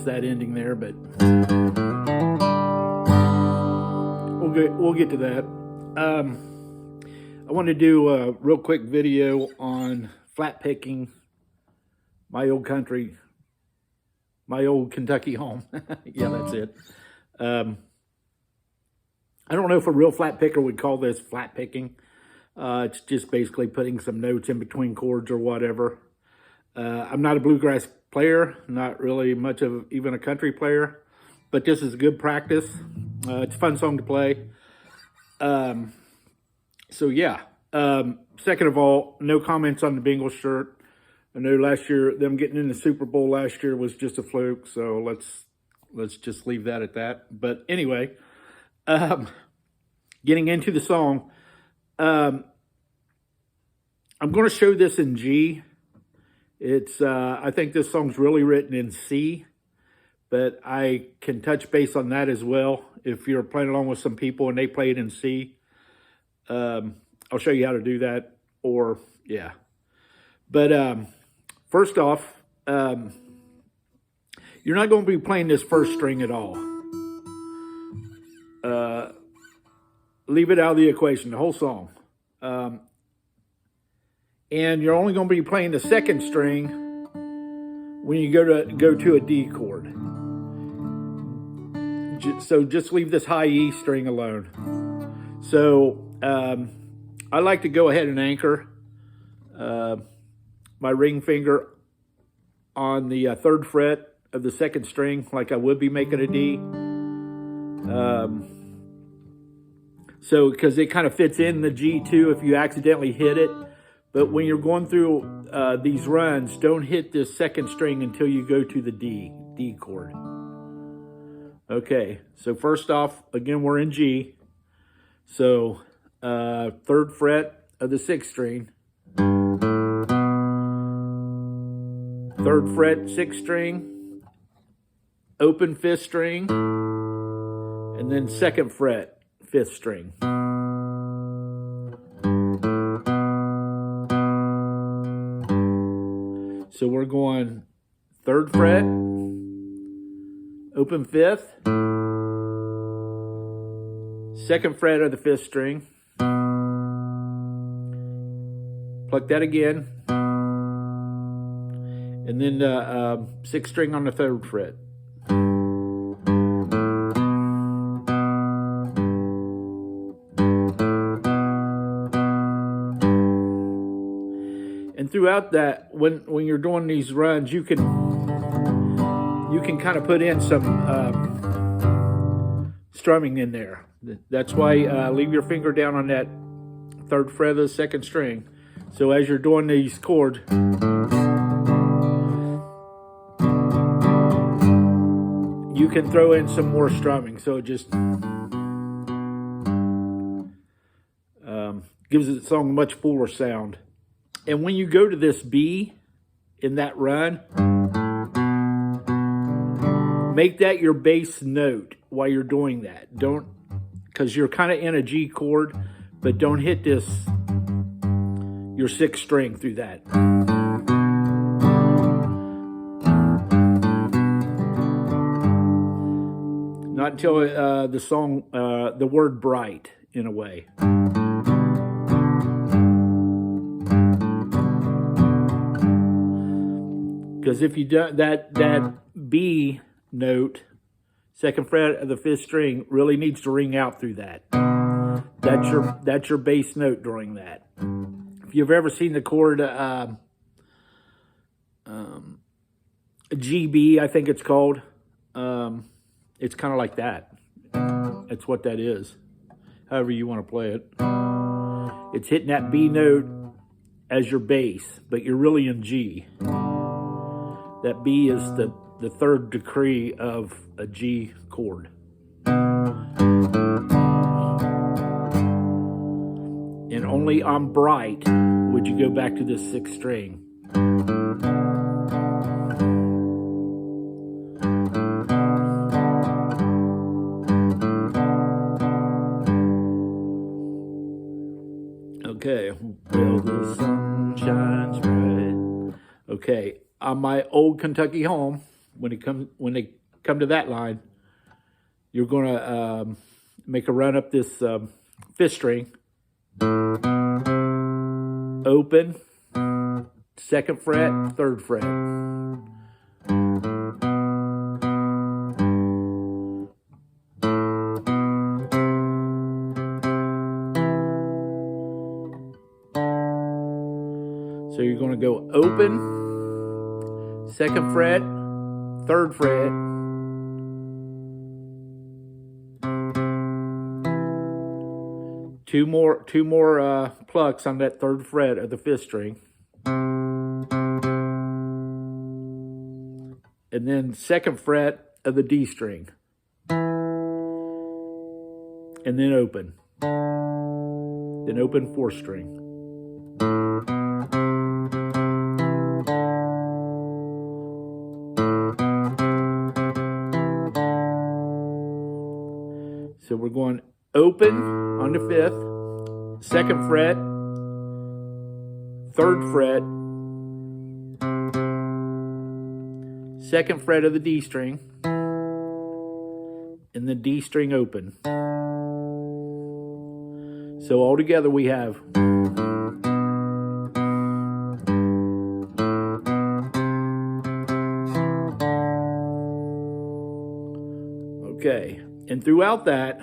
missed that ending there, but we'll get to that. I want to do a real quick video on flat picking my old Kentucky home. Yeah, that's it. I don't know if a real flat picker would call this flat picking. It's just basically putting some notes in between chords or whatever. I'm not a bluegrass player, not really much of even a country player, but this is a good practice. It's a fun song to play. So yeah. Second of all, no comments on the Bengals shirt. I know last year, them getting in the Super Bowl last year was just a fluke, so let's just leave that at that. But anyway, getting into the song, I'm going to show this in G. It's I think this song's really written in C, but I can touch base on that as well. If you're playing along with some people and they play it in C, I'll show you how to do that, or yeah. But first off, you're not going to be playing this first string at all. Leave it out of the equation, the whole song. And you're only going to be playing the second string when you go to a D chord. So just leave this high E string alone. So I like to go ahead and anchor my ring finger on the third fret of the second string, like I would be making a D. So, because it kind of fits in the G too if you accidentally hit it. But when you're going through these runs, don't hit this second string until you go to the D chord. Okay, so first off, again, we're in G. So, third fret of the sixth string. Third fret, sixth string. Open fifth string. And then second fret, fifth string. So we're going third fret, open fifth, second fret of the fifth string, pluck that again, and then sixth string on the third fret. And throughout that, when you're doing these runs, you can kind of put in some strumming in there. That's why leave your finger down on that third fret of the second string. So as you're doing these chords, you can throw in some more strumming. So it just gives the song a much fuller sound. And when you go to this B in that run, make that your bass note while you're doing that. Don't, because you're kind of in a G chord, but don't hit this, your sixth string through that. Not until the song, the word bright, in a way. Because if you do that B note, second fret of the fifth string, really needs to ring out through that. That's your bass note during that. If you've ever seen the chord GB, I think it's called, it's kind of like that. That's what that is. However you want to play it. It's hitting that B note as your bass, but you're really in G. That B is the third decree of a G chord. And only on bright would you go back to this sixth string. Okay, well, the sun shines bright. Okay, on my old Kentucky home, when they come to that line, you're going to make a run up this fifth string, open, second fret, third fret. So you're going to go open, second fret, third fret, two more plucks on that third fret of the fifth string, and then second fret of the D string, and then open fourth string. So we're going open on the fifth, second fret, third fret, second fret of the D string, and the D string open. So all together we have okay. And throughout that,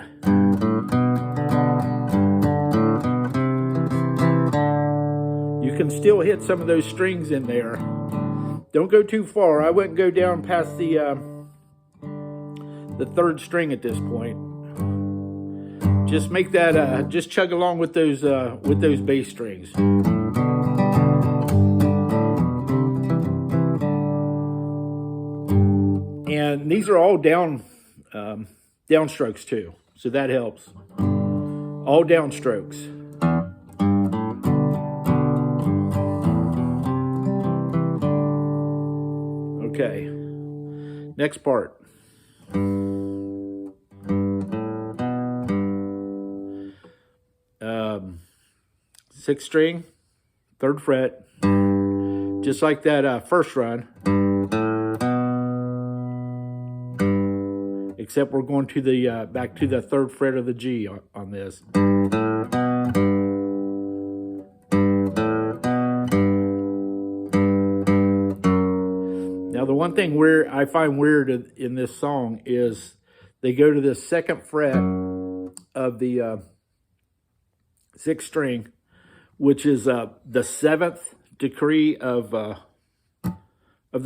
you can still hit some of those strings in there. Don't go too far. I wouldn't go down past the third string at this point. Just make that, just chug along with those bass strings. And these are all downstrokes too, so that helps. All downstrokes. Okay, next part. Sixth string, third fret, just like that first run. Except we're going to the back to the third fret of the G on this. Now the one thing I find weird in this song is they go to the second fret of the sixth string, which is the seventh degree of the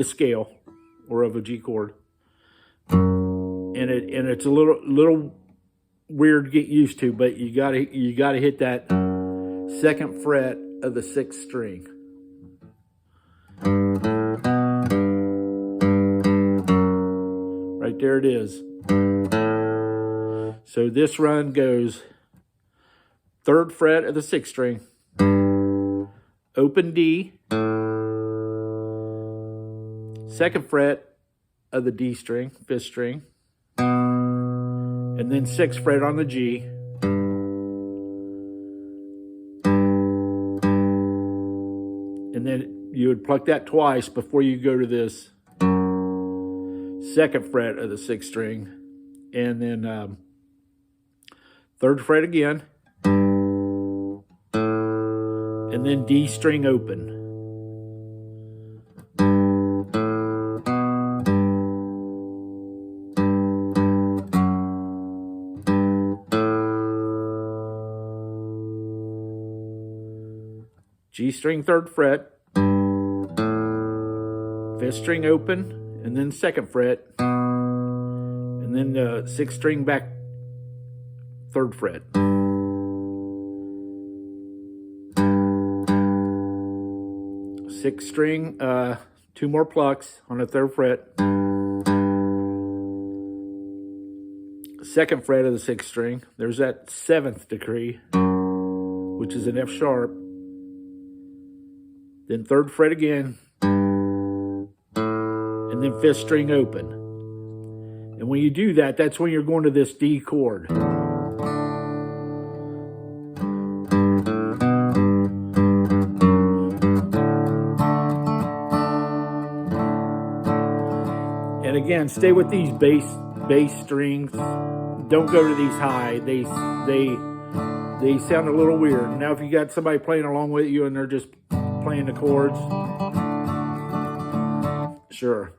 scale or of a G chord. And it's a little weird to get used to, but you gotta hit that second fret of the sixth string. Right there it is. So this run goes third fret of the sixth string, open D, second fret of the D string, fifth string, and then sixth fret on the G, and then you would pluck that twice before you go to this second fret of the sixth string, and then third fret again, and then D string open. G string third fret, fifth string open, and then second fret, and then the sixth string back third fret. Sixth string, two more plucks on the third fret, second fret of the sixth string. There's that seventh degree, which is an F sharp. Then third fret again, and then fifth string open. And when you do that, that's when you're going to this D chord. again, stay with these bass strings. Don't go to these high. They sound a little weird. Now, if you got somebody playing along with you and they're just playing the chords, sure.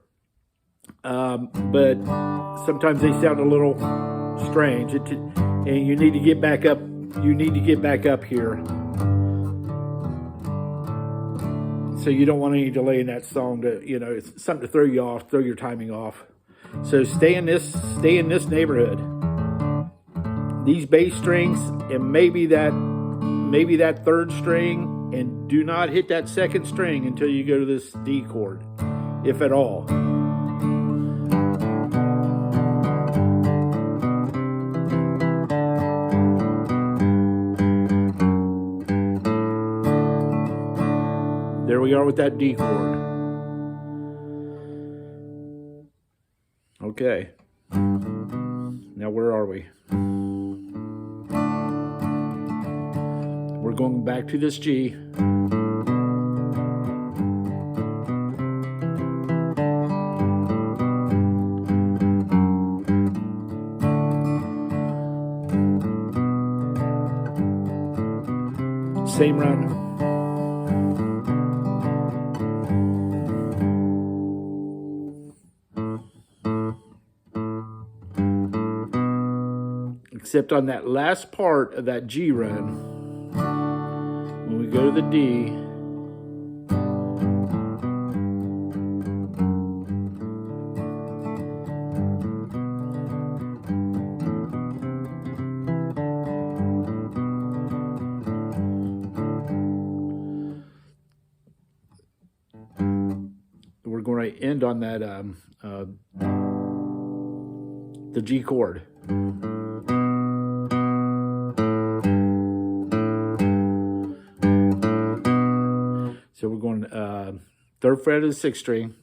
But sometimes they sound a little strange, and you need to get back up. You need to get back up here. So you don't want any delay in that song to, it's something to throw you off, throw your timing off. So stay in this neighborhood. These bass strings and maybe that third string, and do not hit that second string until you go to this D chord, if at all. There we are with that D chord. Okay. Now where are we? We're going back to this G. Same run. Except on that last part of that G run, when we go to the D, we're going to end on that the G chord. So we're going third fret of the sixth string,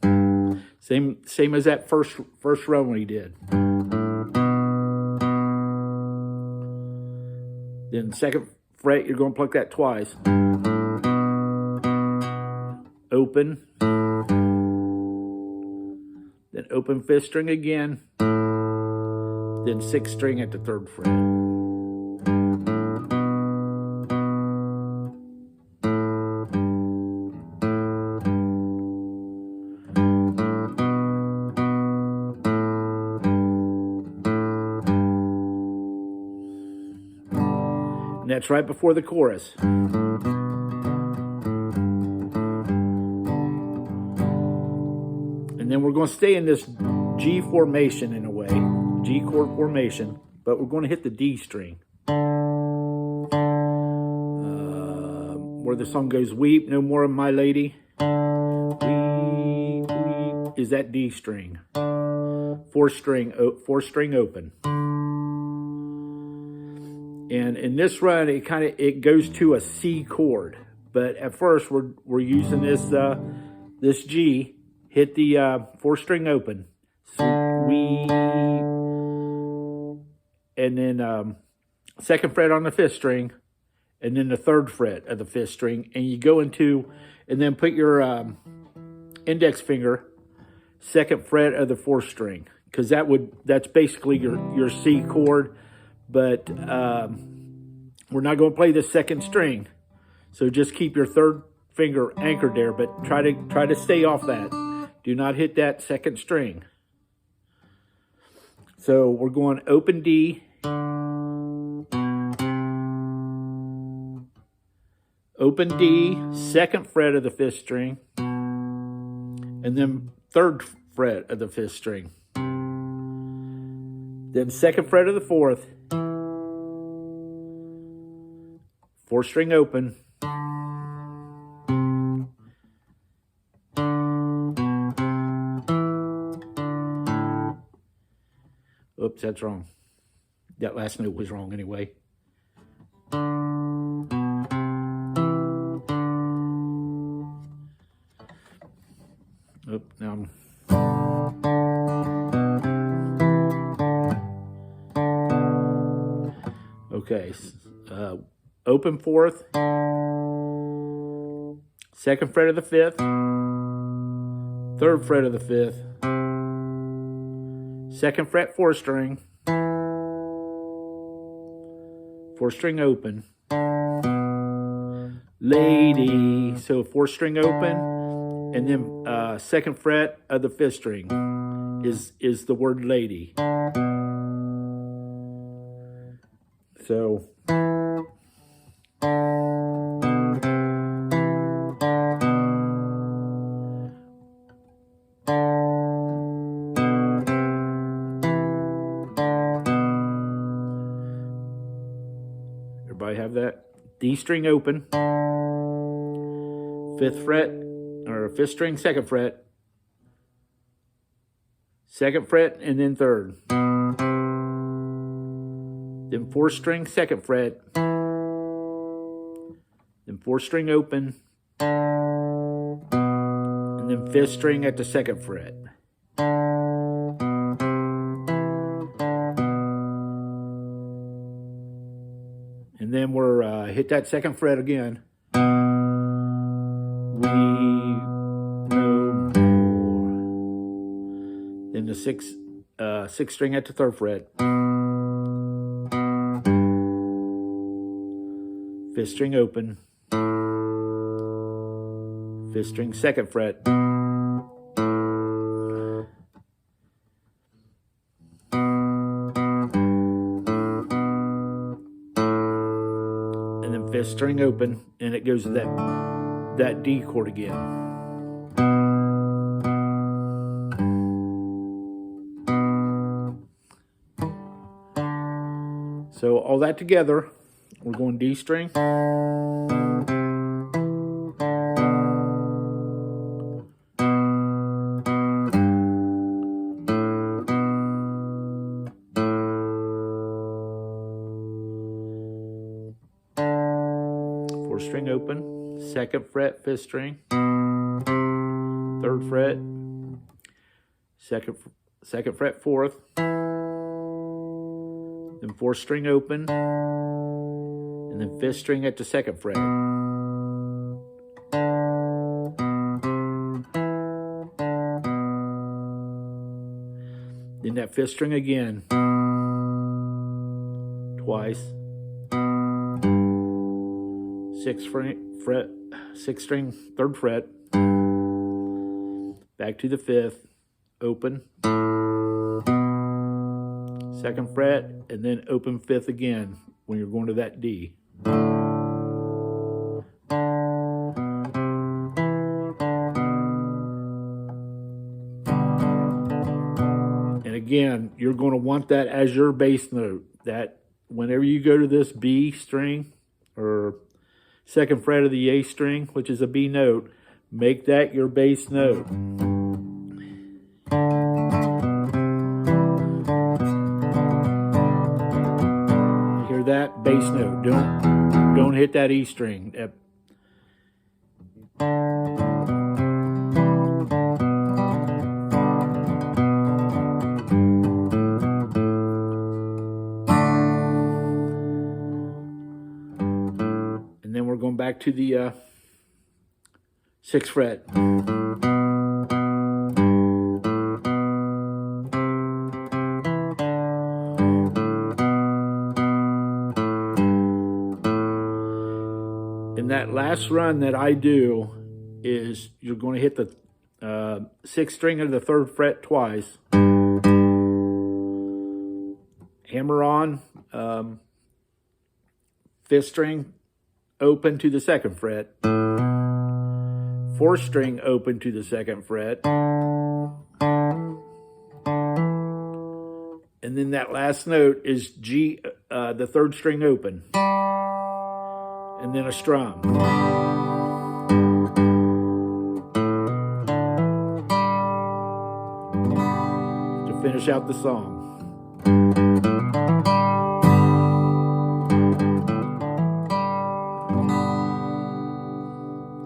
same as that first run we did. Then second fret, you're going to pluck that twice. Open, then open fifth string again, then sixth string at the third fret. And that's right before the chorus. And then we're going to stay in this G formation in a way, G chord formation, but we're going to hit the D string. Where the song goes, weep no more of my lady. Weep, weep, is that D string. Fourth string open. And in this run, it goes to a C chord. But at first, we're using this G. Hit the fourth string open, weep, and then second fret on the fifth string, and then the third fret of the fifth string, and you go into, and then put your index finger second fret of the fourth string, because that's basically your C chord, but we're not going to play the second string, so just keep your third finger anchored there, but try to stay off that. Do not hit that second string. So we're going open D, open D, second fret of the fifth string, and then third fret of the fifth string. Then second fret of the fourth, fourth string open, oops, that's wrong. That last note was wrong anyway. Oop, now okay, open fourth, second fret of the fifth, third fret of the fifth, 2nd fret 4th string, 4th string open, lady, so 4th string open, and then 2nd fret of the 5th string is the word lady. So everybody have that? D string open, 5th fret, or 5th string, 2nd fret, 2nd fret, and then 3rd. Then 4th string, 2nd fret, then 4th string open, and then 5th string at the 2nd fret. And then we're hit that 2nd fret again. We no more. Then the 6th string at the 3rd fret. 5th string open. 5th string 2nd fret. And then 5th string open, and it goes to that D chord again. So all that together, we're going D string, fourth string open, 2nd fret, 5th string, 3rd fret, 2nd fret, 4th, then 4th string open, and then 5th string at the 2nd fret. Then that 5th string again, twice. 6th fret, 6th string, 3rd fret, back to the 5th, open, 2nd fret, and then open 5th again when you're going to that D. And again, you're going to want that as your bass note. That whenever you go to this B string or 2nd fret of the A string, which is a B note, make that your bass note. Hear that? Bass note. Don't hit that E string. And then we're going back to the 6th fret. And that last run that I do is you're going to hit the 6th string of the 3rd fret twice. Hammer on, 5th string open to the 2nd fret, 4th string open to the 2nd fret, and then that last note is G, the 3rd string open, and then a strum. To finish out the song.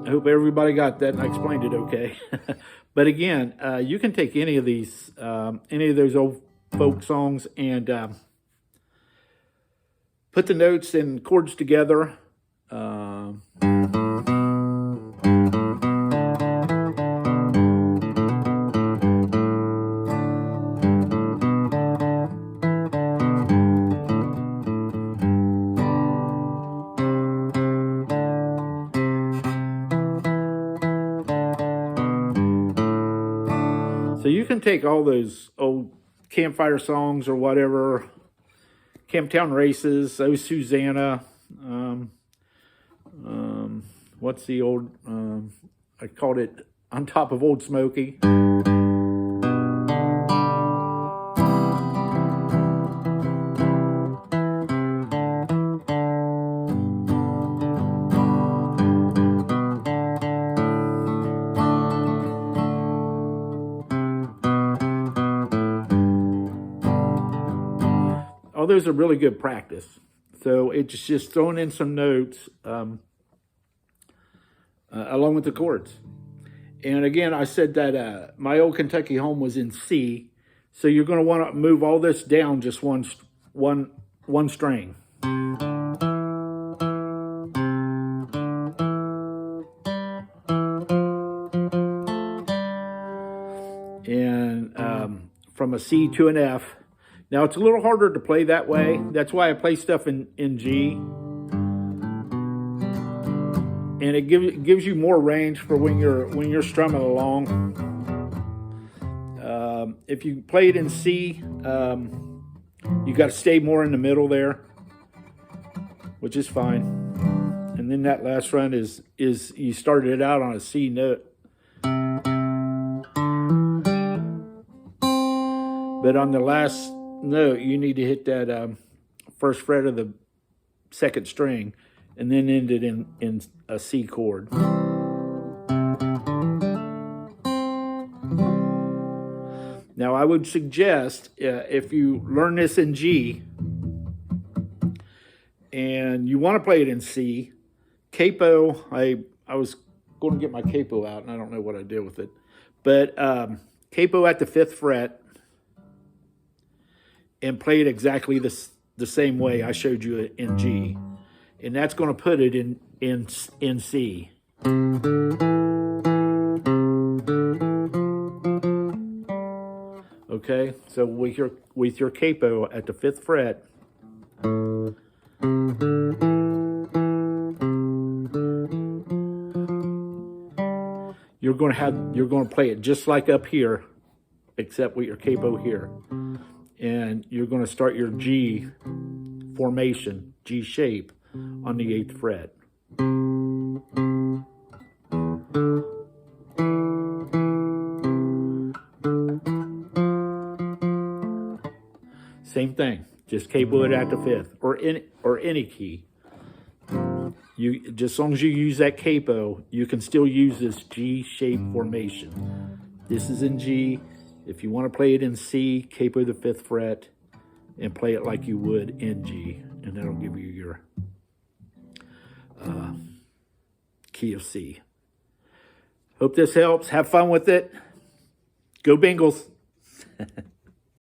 I hope everybody got that and I explained it okay. But again, you can take any of these, any of those old folk songs and put the notes and chords together. So you can take all those old campfire songs or whatever, Camptown Races, Oh Susanna, what's the old, I called it On Top of Old Smoky. All those are really good practice. So it's just throwing in some notes along with the chords. And again, I said that my old Kentucky home was in C. So you're going to want to move all this down just one string. And from a C to an F. Now, it's a little harder to play that way. That's why I play stuff in G. And it gives you more range for when you're strumming along. If you play it in C, you got to stay more in the middle there, which is fine. And then that last run is you started it out on a C note. But on the last note, you need to hit that first fret of the second string and then end it in a C chord. Now, I would suggest if you learn this in G and you want to play it in C, capo, I was going to get my capo out and I don't know what I did with it, but capo at the 5th fret, and play it exactly the same way I showed you in G. And that's going to put it in C. Okay, so with your capo at the 5th fret, you're going to play it just like up here, except with your capo here. And you're going to start your G formation, G shape, on the 8th fret. Same thing, just capo it at the 5th, or any key. Just as long as you use that capo, you can still use this G shape formation. This is in G. If you want to play it in C, capo the 5th fret, and play it like you would in G, and that'll give you your key of C. Hope this helps. Have fun with it. Go Bengals.